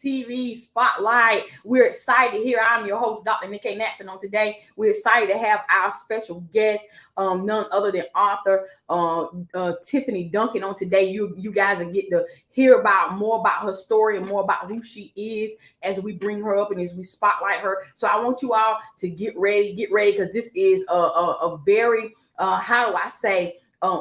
TV Spotlight. We're excited here. I'm your host, Dr. Nikkei Natson. On today, we're excited to have our special guest, none other than author Tiffany Duncan. On today, you guys are getting to hear more about her story and more about who she is as we bring her up and as we spotlight her. So I want you all to get ready, because this is a very how do I say,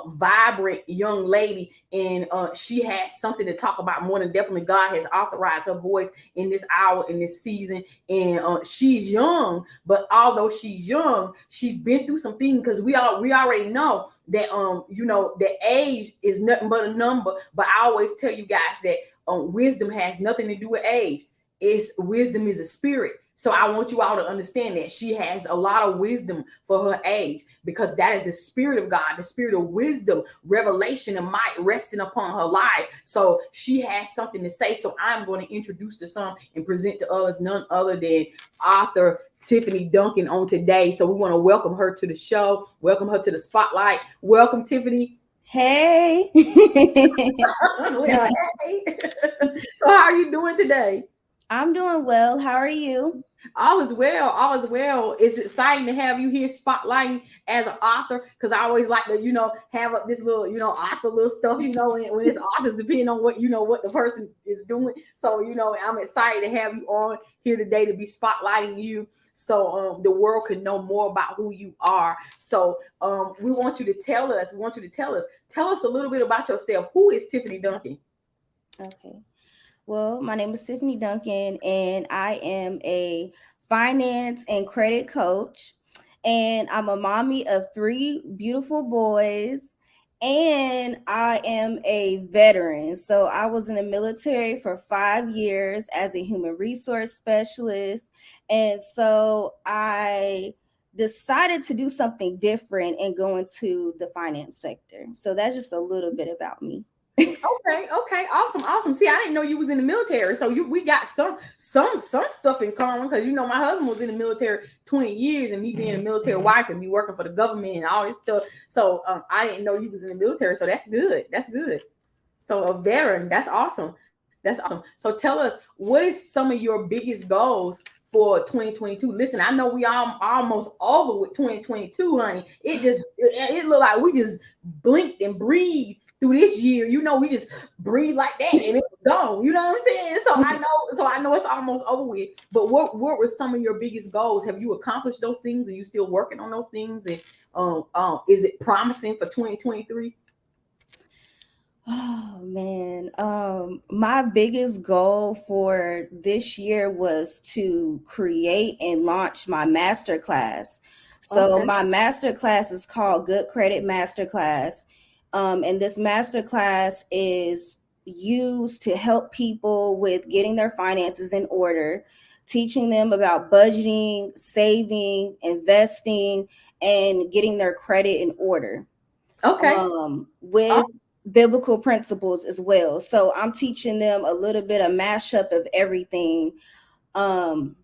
vibrant young lady, and she has something to talk about. More than definitely, God has authorized her voice in this hour, in this season, and she's young, but although she's young, she's been through some things, because we already know that that age is nothing but a number. But I always tell you guys that wisdom has nothing to do with age. Wisdom is a spirit. So I want you all to understand that she has a lot of wisdom for her age, because that is the spirit of God, the spirit of wisdom, revelation, and might resting upon her life. So she has something to say. So I'm going to introduce to some and present to us none other than author Tiffany Duncan on today. So we want to welcome her to the show, welcome her to the spotlight. Welcome, Tiffany. Hey. Hey. So how are you doing today? I'm doing well. How are you? All is well. All is well. It's exciting to have you here spotlighting as an author, because I always like to, have this little, author little stuff, when it's authors, depending on what, what the person is doing. So, I'm excited to have you on here today to be spotlighting you, so the world can know more about who you are. So we want you to tell us a little bit about yourself. Who is Tiffany Duncan? Okay. Well, my name is Tiffany Duncan, and I am a finance and credit coach, and I'm a mommy of 3 beautiful boys, and I am a veteran. So I was in the military for 5 years as a human resource specialist, and so I decided to do something different and go into the finance sector. So that's just a little bit about me. Okay, awesome. See, I didn't know you was in the military, so we got some stuff in common, because my husband was in the military 20 years, and me being a military wife and me working for the government and all this stuff. So I didn't know you was in the military, so that's good. So a veteran, that's awesome. So tell us, what is some of your biggest goals for 2022? Listen, I know we are almost over with 2022, honey. It looked like we just blinked and breathed through this year. We just breathe like that and it's gone. You know what I'm saying? So I know it's almost over with. But what were some of your biggest goals? Have you accomplished those things? Are you still working on those things? And is it promising for 2023? Oh man, my biggest goal for this year was to create and launch my masterclass. So Okay. my masterclass is called Good Credit Masterclass. And this masterclass is used to help people with getting their finances in order, teaching them about budgeting, saving, investing, and getting their credit in order. Okay. With biblical principles as well. So I'm teaching them a little bit of mashup of everything. And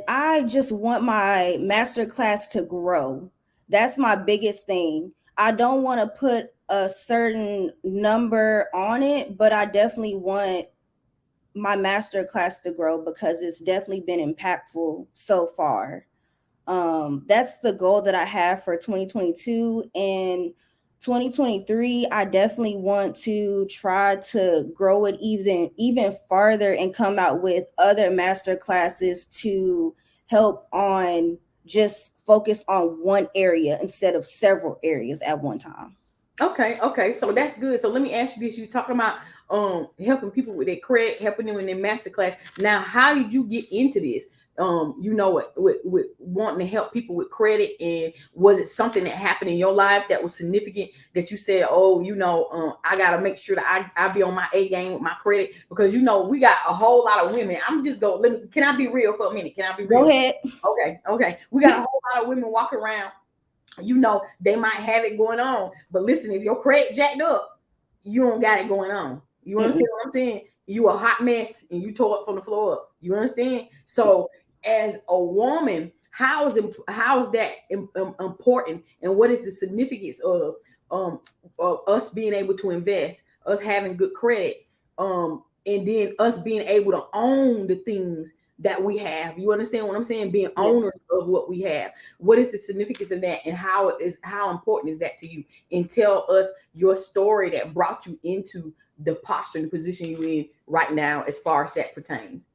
I just want my masterclass to grow. That's my biggest thing. I don't want to put a certain number on it, but I definitely want my masterclass to grow, because it's definitely been impactful so far. That's the goal that I have for 2022. And 2023, I definitely want to try to grow it even farther and come out with other master classes to help on just focus on one area instead of several areas at one time. Okay. So that's good. So let me ask you this. You talking about helping people with their credit, helping them in their masterclass. Now, how did you get into this? With wanting to help people with credit, and was it something that happened in your life that was significant, that you said, I gotta make sure that I be on my A game with my credit? Because we got a whole lot of women. Can I be real for a minute? Can I be real? Go ahead. Okay. We got a whole lot of women walking around. They might have it going on, but listen, if your credit jacked up, you don't got it going on. You understand what I'm saying? You a hot mess and you tore it from the floor up. You understand? So as a woman, how is that important, and what is the significance of us being able to invest, us having good credit, and then us being able to own the things that we have. You understand what I'm saying? Being Yes. owners of what we have. What is the significance of that, and how important is that to you? And tell us your story that brought you into the posture and the position you're in right now, as far as that pertains.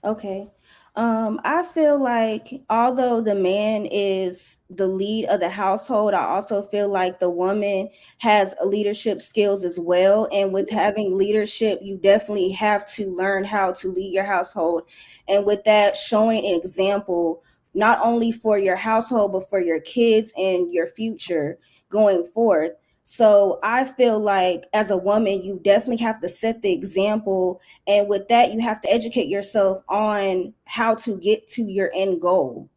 Okay. I feel like although the man is the lead of the household, I also feel like the woman has leadership skills as well. And with having leadership, you definitely have to learn how to lead your household. And with that, showing an example, not only for your household, but for your kids and your future going forth. So I feel like as a woman, you definitely have to set the example, and with that, you have to educate yourself on how to get to your end goal.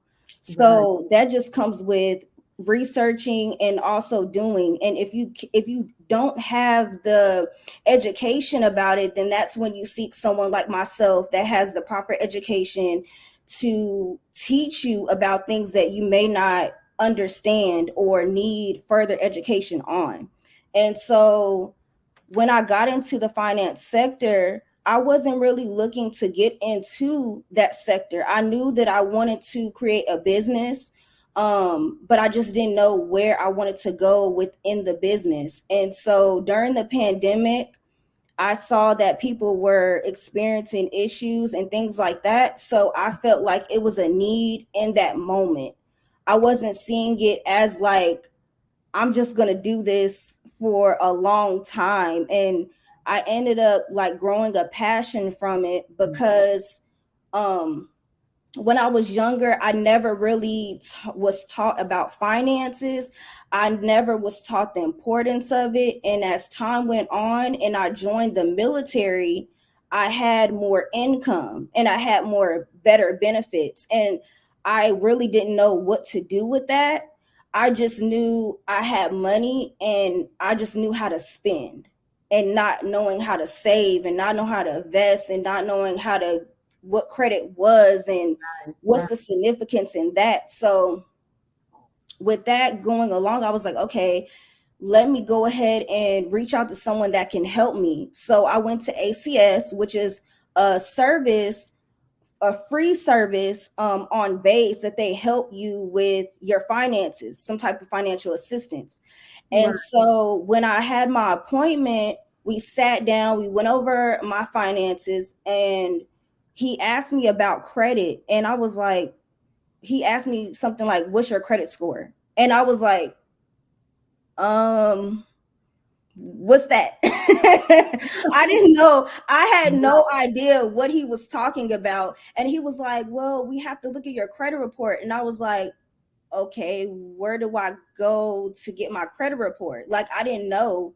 Right. So that just comes with researching and also doing. And if you don't have the education about it, then that's when you seek someone like myself that has the proper education to teach you about things that you may not understand or need further education on. And so when I got into the finance sector, I wasn't really looking to get into that sector. I knew that I wanted to create a business, but I just didn't know where I wanted to go within the business. And so during the pandemic, I saw that people were experiencing issues and things like that. So I felt like it was a need in that moment. I wasn't seeing it as like, I'm just going to do this for a long time. And I ended up like growing a passion from it because um when I was younger, I never really was taught about finances. I never was taught the importance of it. And as time went on and I joined the military, I had more income and I had more better benefits. And I really didn't know what to do with that. I just knew I had money and I just knew how to spend, and not knowing how to save and not know how to invest and not knowing how to what credit was and what's Right. the significance in that. So with that going along, I was like, okay, let me go ahead and reach out to someone that can help me. So I went to ACS, which is a service, a free service on base that they help you with your finances, some type of financial assistance. Right. And so when I had my appointment, we sat down, we went over my finances, and he asked me about credit. And I was like, he asked me something like, what's your credit score? And I was like, what's that? I didn't know. I had no idea what he was talking about. And he was like, well, we have to look at your credit report. And I was like, okay, where do I go to get my credit report? Like, I didn't know.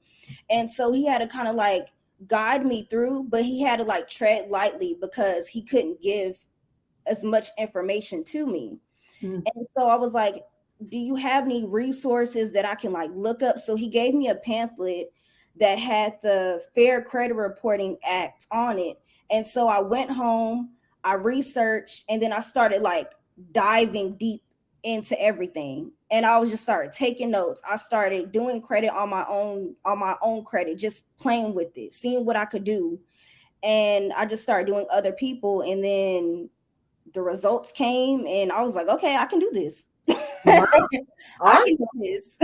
And so he had to kind of like guide me through, but he had to like tread lightly because he couldn't give as much information to me. Mm. And so I was like, do you have any resources that I can like look up? So he gave me a pamphlet that had the Fair Credit Reporting Act on it. And so I went home, I researched, and then I started like diving deep into everything. And I was just started taking notes. I started doing credit on my own credit, just playing with it, seeing what I could do. And I just started doing other people, and then the results came and I was like, okay, I can do this. Wow. I can Awesome. do this.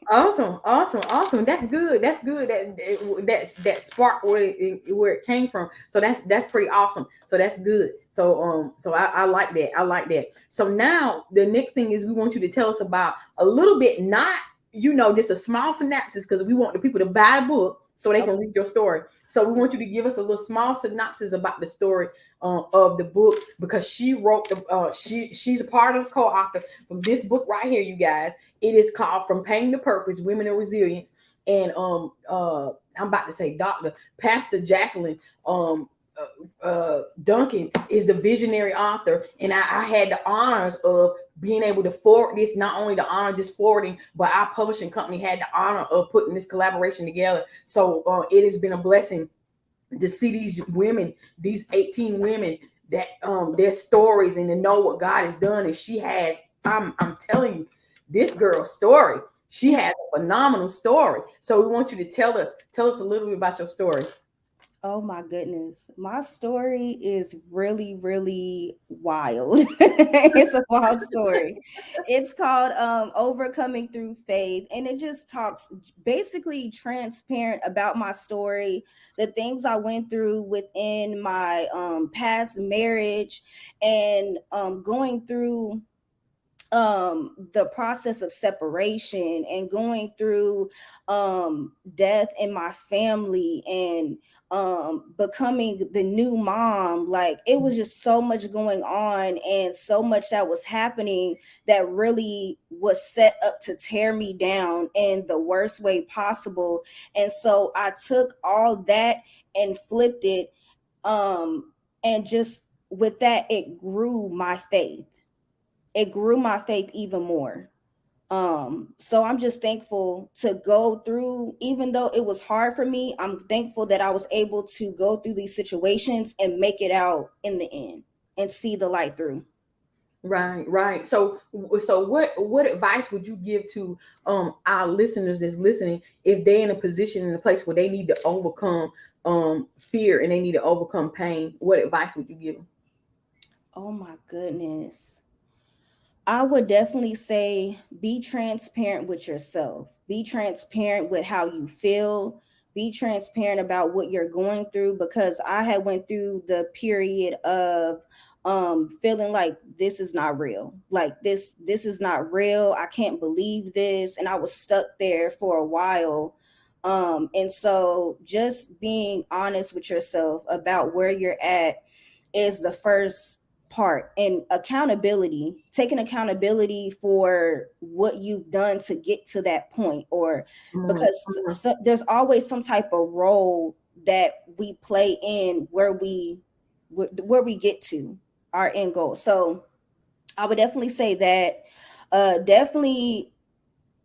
Awesome, awesome, awesome. That's good. That's good. That spark where it came from. So that's pretty awesome. So that's good. So I like that. I like that. So now the next thing is we want you to tell us about a little bit, not just a small synopsis, because we want the people to buy a book so they can Okay. read your story. So we want you to give us a little small synopsis about the story of the book, because she wrote the she's a part of the co-author from this book right here, you guys. It is called From Pain to Purpose: Women and Resilience. And I'm about to say Dr. Pastor Jacqueline Duncan is the visionary author, and I had the honors of being able to forward this. Not only the honor just forwarding, but our publishing company had the honor of putting this collaboration together. So it has been a blessing to see these women, these 18 women, that their stories, and to know what God has done. And she has, I'm telling you, this girl's story. She has a phenomenal story. So we want you to tell us a little bit about your story. Oh my goodness. My story is really, really wild. It's a wild story. It's called Overcoming Through Faith. And it just talks basically transparent about my story, the things I went through within my past marriage, and going through the process of separation, and going through death in my family, and becoming the new mom. Like, it was just so much going on, and so much that was happening that really was set up to tear me down in the worst way possible. And so I took all that and flipped it, and just with that, it grew my faith. It grew my faith even more. So I'm just thankful to go through, even though it was hard for me, I'm thankful that I was able to go through these situations and make it out in the end and see the light through. Right, right. So what advice would you give to our listeners that's listening if they're in a position, in a place where they need to overcome fear and they need to overcome pain? What advice would you give them? Oh my goodness. I would definitely say be transparent with yourself. Be transparent with how you feel. Be transparent about what you're going through, because I had went through the period of feeling like this is not real. Like, this is not real. I can't believe this, and I was stuck there for a while. And so just being honest with yourself about where you're at is the first part. And accountability, taking accountability for what you've done to get to that point, or Come on, because come on. there's always some type of role that we play in where we get to our end goal. So I would definitely say that definitely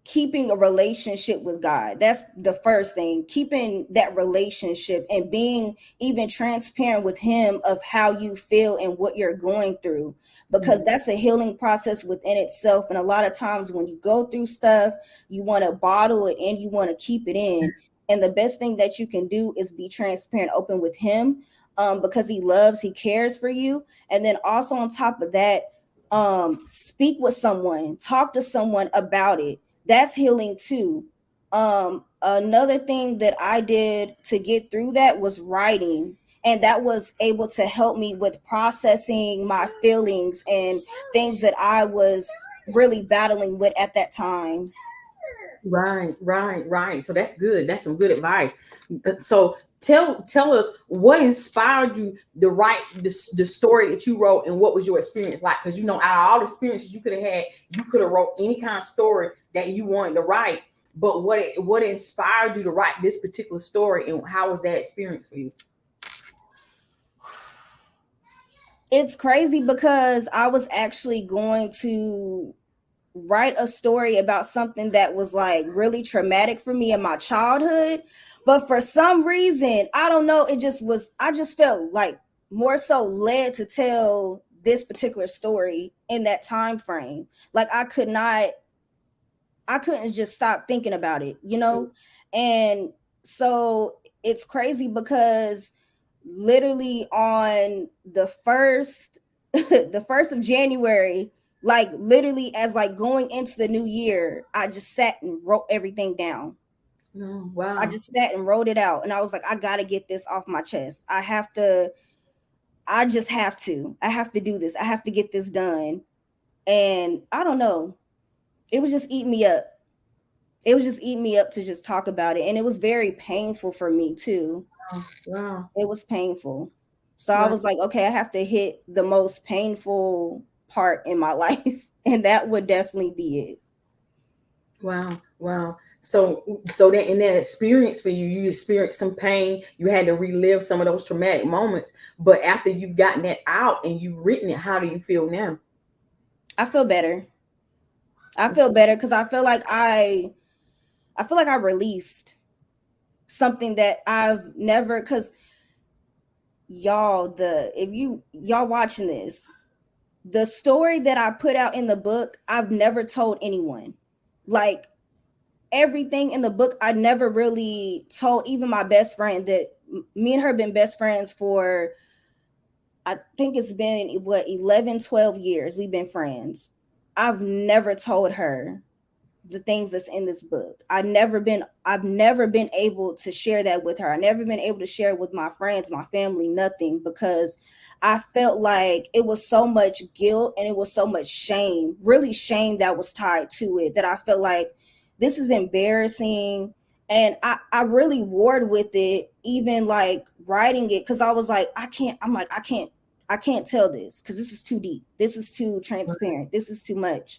keeping a relationship with God. That's the first thing. Keeping that relationship and being even transparent with Him of how you feel and what you're going through, because that's a healing process within itself. And a lot of times when you go through stuff, you want to bottle it and you want to keep it in. And the best thing that you can do is be transparent, open with Him, because He cares for you. And then also on top of that, speak with someone, talk to someone about it. That's healing too. Another thing that I did to get through that was writing, and that was able to help me with processing my feelings and things that I was really battling with at that time. Right, right, right. So that's good. That's some good advice. So tell us what inspired you to write the story that you wrote, and what was your experience like? Because out of all the experiences you could have had, you could have wrote any kind of story that you wanted to write. But what inspired you to write this particular story, and how was that experience for you? It's crazy because I was actually going to write a story about something that was like really traumatic for me in my childhood, but for some reason, I don't know, I just felt like more so led to tell this particular story in that time frame. Like, I couldn't just stop thinking about it. And so it's crazy because literally on the first the 1st of January, like literally as like going into the new year, I just sat and wrote everything down. Oh, I wow. just sat and wrote it out, and I was like, I got to get this off my chest. I have to do this. I have to get this done. And I don't know, it was just eating me up. It was just eating me up to just talk about it, and it was very painful for me too. Wow. It was painful. So I Wow. was like, okay, I have to hit the most painful part in my life. And that would definitely be it. Wow. Wow. So that in that experience for you, you experienced some pain. You had to relive some of those traumatic moments. But after you've gotten that out and you've written it, how do you feel now? I feel better. I feel better because I feel like I released something that I've never, because y'all, if y'all watching this, the story that I put out in the book, I've never told anyone. Like, everything in the book, I never really told even my best friend that me and her been best friends for, I think it's been what, 11, 12 years we've been friends. I've never told her the things that's in this book. I've never been able to share that with her. I've never been able to share it with my friends, my family, nothing, because I felt like it was so much guilt and it was so much shame, really shame that was tied to it, that I felt like this is embarrassing. And I really warred with it, even like writing it, because I was like, I can't tell this because this is too deep. This is too transparent. This is too much.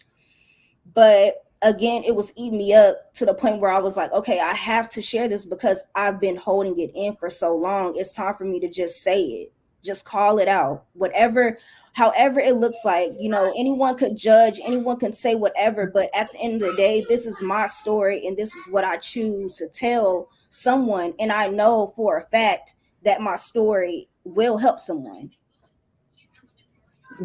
But again, it was eating me up to the point where I was like, okay, I have to share this because I've been holding it in for so long. It's time for me to just say it, just call it out, whatever, however it looks like. You know, anyone could judge, anyone can say whatever, but at the end of the day, this is my story and this is what I choose to tell someone. And I know for a fact that my story will help someone.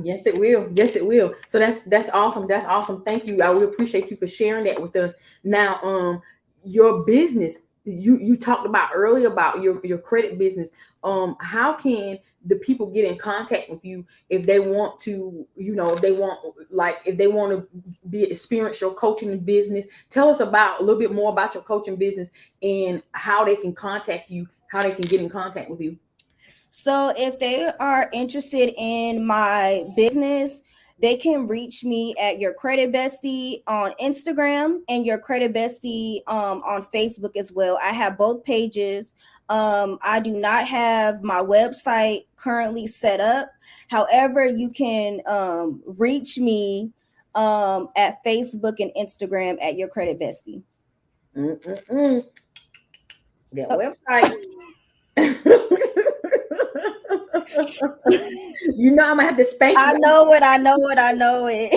Yes, it will. Yes, it will. So that's awesome. That's awesome. Thank you. I will appreciate you for sharing that with us. Now, your business, you talked about earlier about your credit business. How can the people get in contact with you if they want to, if they want, like, if they want to be experience your coaching business? Tell us about a little bit more about your coaching business and how they can contact you, how they can get in contact with you. So if they are interested in my business, they can reach me at Your Credit Bestie on Instagram and Your Credit Bestie on Facebook as well. I have both pages. I do not have my website currently set up. However, you can reach me at Facebook and Instagram at Your Credit Bestie. Mm-mm-mm. That Oh. website. I'm gonna have to spank I you. know it. I know it. I know it.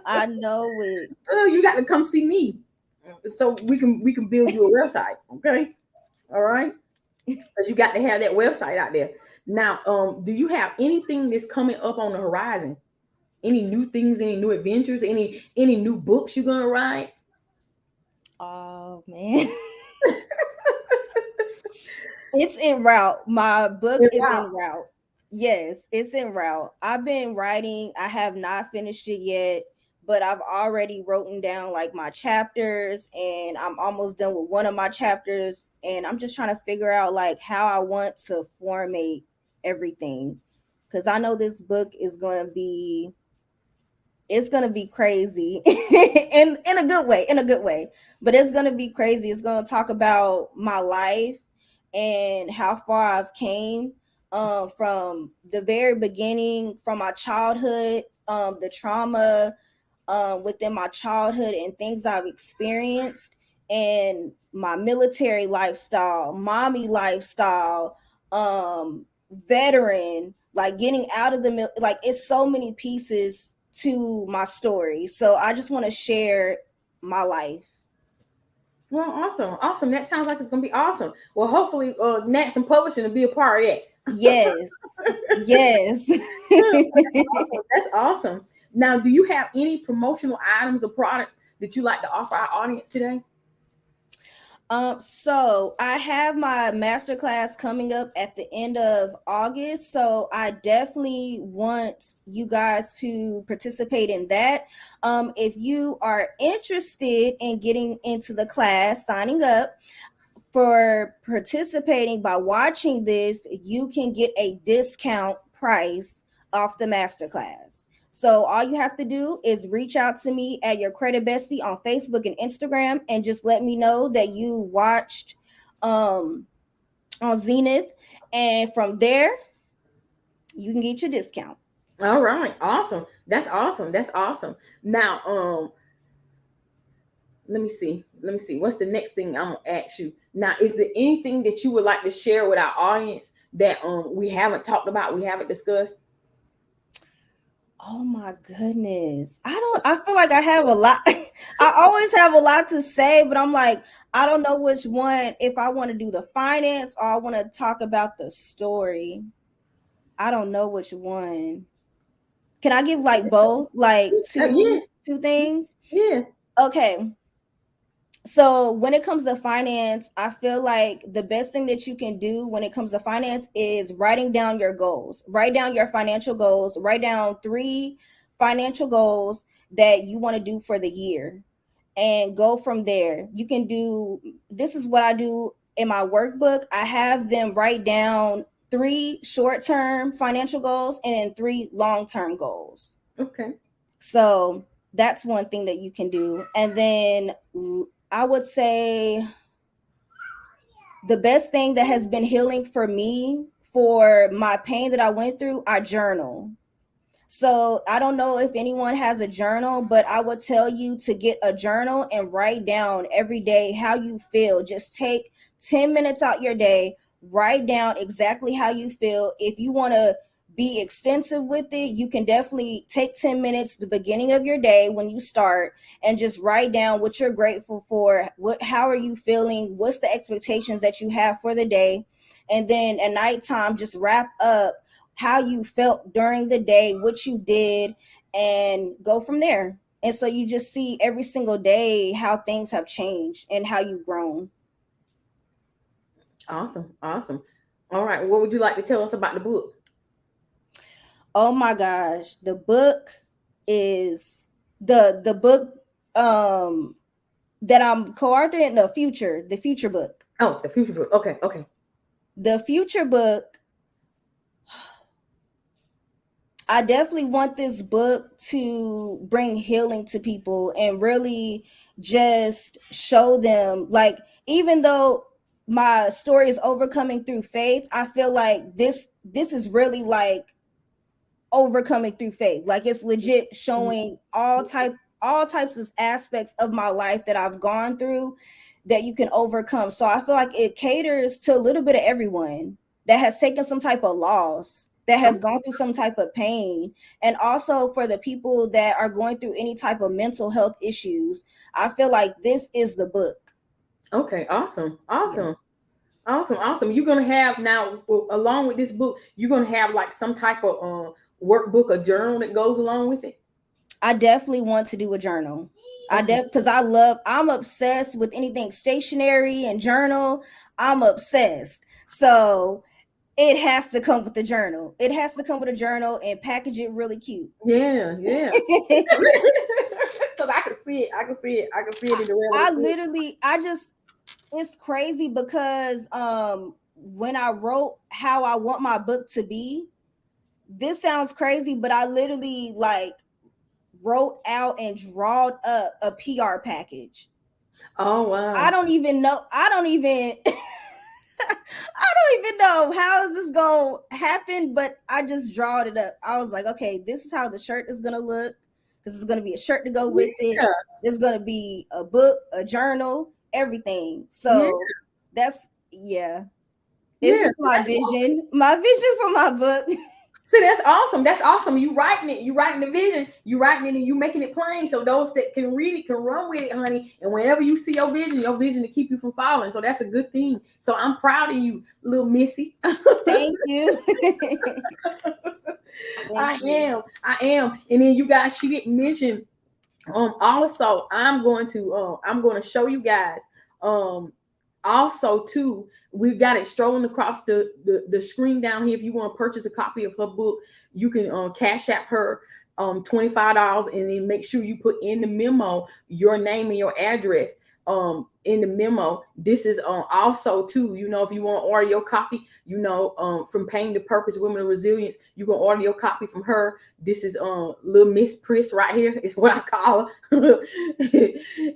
I know it. Oh, you got to come see me so we can build you a website. Okay, all right. Because you got to have that website out there. Now, do you have anything that's coming up on the horizon? Any new things? Any new adventures? Any new books you're gonna write? Oh man. It's en route. My book is Wow. en route. Yes, it's en route. I've been writing. I have not finished it yet, but I've already written down like my chapters and I'm almost done with one of my chapters, and I'm just trying to figure out like how I want to formate everything, cuz I know this book is going to be, it's gonna be crazy in a good way, in a good way. But it's gonna be crazy. It's gonna talk about my life and how far I've came, from the very beginning, from my childhood, the trauma within my childhood and things I've experienced, and my military lifestyle, mommy lifestyle, veteran, like getting out of the like it's so many pieces to my story. So I just want to share my life. Well, awesome, awesome. That sounds like it's gonna be awesome. Well, hopefully, Nats and Publishing will be a part of that. Yes. Yes. That's awesome. Now, do you have any promotional items or products that you like to offer our audience today? So I have my masterclass coming up at the end of August. So I definitely want you guys to participate in that. If you are interested in getting into the class, signing up for participating by watching this, you can get a discount price off the masterclass. So all you have to do is reach out to me at Your Credit Bestie on Facebook and Instagram and just let me know that you watched um on Zenith, and from there you can get your discount. All right, awesome. That's awesome. That's awesome. Now, let me see. Let me see. What's the next thing I'm gonna ask you? Now, is there anything that you would like to share with our audience that we haven't talked about, we haven't discussed? Oh my goodness. I feel like I have a lot. I always have a lot to say, but I'm like, I don't know which one, if I want to do the finance or I want to talk about the story. I don't know which one. Can I give like both? Like Yeah, two things? yeah. Okay. So when it comes to finance, I feel like the best thing that you can do when it comes to finance is writing down your goals. Write down your financial goals. Write down 3 financial goals that you want to do for the year and go from there. You can do, this is what I do in my workbook. I have them write down 3 short-term financial goals and 3 long-term goals. Okay. So that's one thing that you can do. And then I would say the best thing that has been healing for me for my pain that I went through, I journal. So I don't know if anyone has a journal, but I would tell you to get a journal and write down every day how you feel. Just take 10 minutes out your day, write down exactly how you feel. If you want to be extensive with it, you can definitely take 10 minutes the beginning of your day when you start and just write down what you're grateful for, how are you feeling, what's the expectations that you have for the day. And then at nighttime, just wrap up how you felt during the day, what you did, and go from there. And so you just see every single day how things have changed and how you've grown. Awesome. Awesome. All right. What would you like to tell us about the book? Oh my gosh, the book is the book that I'm co-authoring, the future book. Oh, the future book. Okay. Okay. The future book, I definitely want this book to bring healing to people and really just show them, like, even though my story is overcoming through faith, I feel like this is really like overcoming through faith. Like, it's legit showing all types of aspects of my life that I've gone through that you can overcome. So I feel like it caters to a little bit of everyone that has taken some type of loss, that has gone through some type of pain, and also for the people that are going through any type of mental health issues. I feel like this is the book. Okay. Awesome. Awesome. Awesome. Awesome. You're gonna have now, along with this book, you're gonna have like some type of workbook, a journal that goes along with it. I definitely want to do a journal. Okay. Because I'm obsessed with anything stationery and journal. I'm obsessed. So it has to come with the journal. It has to come with a journal and package it really cute. Yeah. Yeah. Because I can see it. I can see it. I can see it in the reality. It's crazy because when I wrote how I want my book to be, this sounds crazy, but I literally like wrote out and drawed up a PR package. Oh wow. I don't even I don't even know how is this gonna happen, but I just drawed it up. I was like, okay, this is how the shirt is gonna look. This is gonna be a shirt to go with it. Yeah. There's gonna be a book, a journal, everything. Yeah. So that's yeah. It's Yeah. just my vision. My vision for my book. See, that's awesome. That's awesome. You writing it. You writing the vision. You writing it, and you making it plain so those that can read it can run with it, honey. And whenever you see your vision to keep you from falling. So that's a good thing. So I'm proud of you, little Missy. Thank you. I am. And then you guys, she didn't mention. Also, I'm going to show you guys. Also too, we got it strolling across the screen down here. If you want to purchase a copy of her book, you can cash app her $25, and then make sure you put in the memo your name and your address in the memo. This is also too, if you want to order your copy, from Pain to Purpose, Women of Resilience, you can order your copy from her. This is little Miss Priss right here is what I call her.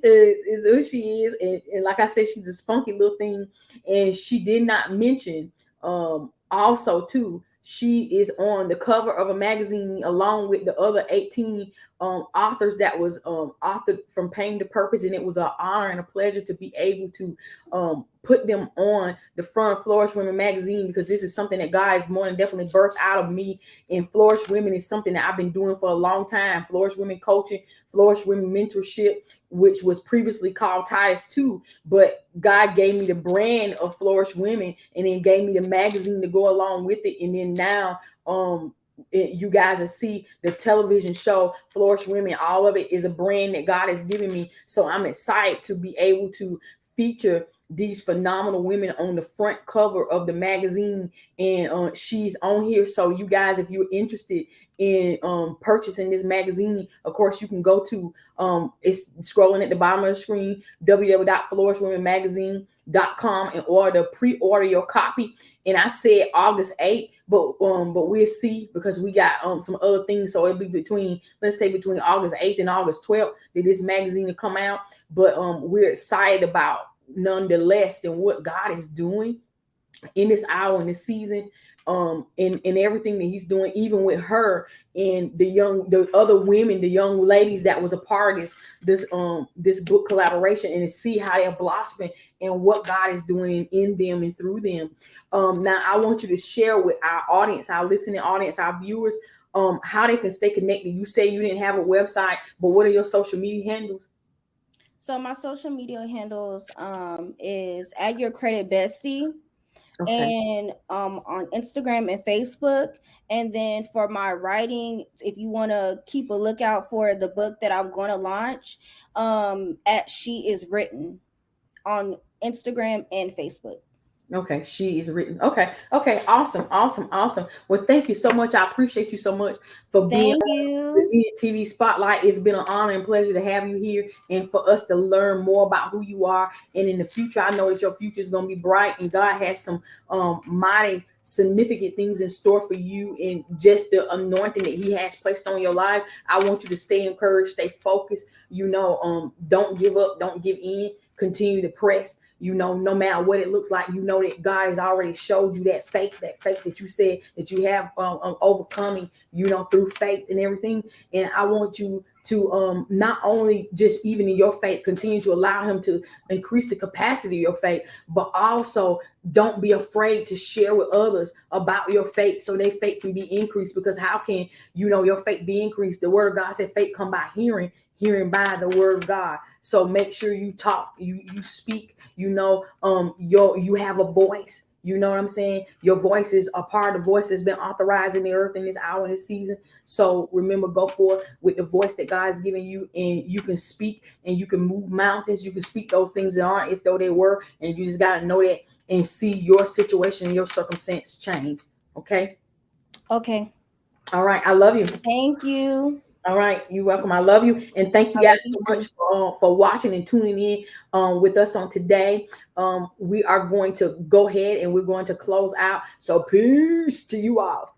is who she is, and like I said, she's a spunky little thing. And she did not mention also too, she is on the cover of a magazine along with the other 18 authors that was authored from Pain to Purpose, and it was an honor and a pleasure to be able to put them on the front of Flourish Women magazine, because this is something that God has more than definitely birthed out of me. And Flourish Women is something that I've been doing for a long time. Flourish Women coaching, Flourish Women mentorship, which was previously called Titus 2, but God gave me the brand of Flourish Women, and then gave me the magazine to go along with it. And then now you guys will see the television show Flourish Women. All of it is a brand that God has given me. So I'm excited to be able to feature these phenomenal women on the front cover of the magazine, and she's on here. So you guys, if you're interested in purchasing this magazine, of course you can go to it's scrolling at the bottom of the screen, www.flourishwomenmagazine.com, and pre-order your copy. And I said August 8th, but we'll see, because we got some other things. So it'll be between, let's say between August 8th and August 12th that this magazine will come out. But we're excited about nonetheless than what God is doing in this hour, in this season, in everything that he's doing, even with her and the other women, the young ladies that was a part of this book collaboration, and to see how they're blossoming and what God is doing in them and through them. Now I want you to share with our audience, our listening audience, our viewers, how they can stay connected. You say you didn't have a website, but what are your social media handles? So my social media handles is at Your Credit Bestie. Okay. And on Instagram and Facebook. And then for my writing, if you want to keep a lookout for the book that I'm going to launch, at She Is Written on Instagram and Facebook. Okay, She Is Written. Okay, awesome. Well, thank you so much. I appreciate you so much for being on the Zenith TV Spotlight. It's been an honor and pleasure to have you here, and for us to learn more about who you are. And in the future, I know that your future is going to be bright, and God has some mighty significant things in store for you, and just the anointing that he has placed on your life. I want you to stay encouraged, stay focused. Don't give up, don't give in, continue to press. No matter what it looks like, that God has already showed you that faith that you said that you have overcoming, through faith and everything. And I want you to not only just even in your faith, continue to allow him to increase the capacity of your faith, but also don't be afraid to share with others about your faith so their faith can be increased. Because how can, your faith be increased? The word of God said faith come by hearing by the word of God. So make sure you talk, you speak, you have a voice. You know what I'm saying? Your voice is a part of the voice that's been authorized in the earth in this hour, in this season. So remember, go forth with the voice that God has given you, and you can speak and you can move mountains. You can speak those things that aren't if though they were, and you just got to know that and see your situation and your circumstance change. Okay. Okay. All right. I love you. Thank you. All right, you're welcome. I love you, and thank you guys so much for watching and tuning in with us on today. We are going to go ahead and we're going to close out. So peace to you all.